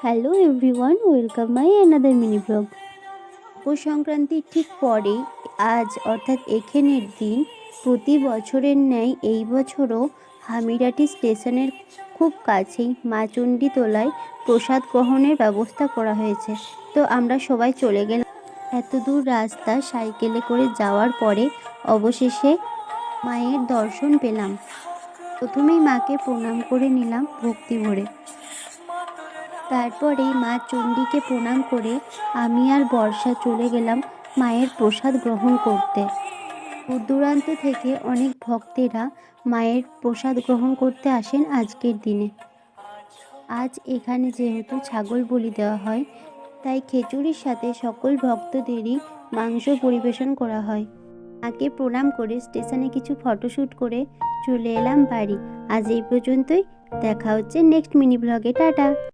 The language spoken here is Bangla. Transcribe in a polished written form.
Hello everyone, welcome my another mini blog. মকর সংক্রান্তির ঠিক পরেই আজ অর্থাৎ এখানের দিন প্রতি বছরের ন্যায় এই বছরও হামিরাটি স্টেশনের খুব কাছেই মা চণ্ডী তোলায় প্রসাদ গ্রহণের ব্যবস্থা করা হয়েছে। তো আমরা সবাই চলে গেলাম। এত দূর রাস্তা সাইকেলে করে যাওয়ার পরে অবশেষে মায়ের দর্শন পেলাম। প্রথমেই মাকে প্রণাম করে নিলাম ভক্তি ভরে। তারপরে মা চণ্ডীকে প্রণাম করে আমি আর বর্ষা চলে গেলাম মায়ের প্রসাদ গ্রহণ করতে। দূর দূরান্ত থেকে অনেক ভক্তেরা মায়ের প্রসাদ গ্রহণ করতে আসেন আজকের দিনে। আজ এখানে যেহেতু ছাগল বলি দেওয়া হয়, তাই খিচুড়ির সাথে সকল ভক্তদেরই মাংস পরিবেশন করা হয়। মাকে প্রণাম করে স্টেশনে কিছু ফটোশ্যুট করে চলে এলাম বাড়ি। আজ এই পর্যন্তই, দেখা হচ্ছে নেক্সট মিনি ব্লগে। টাটা।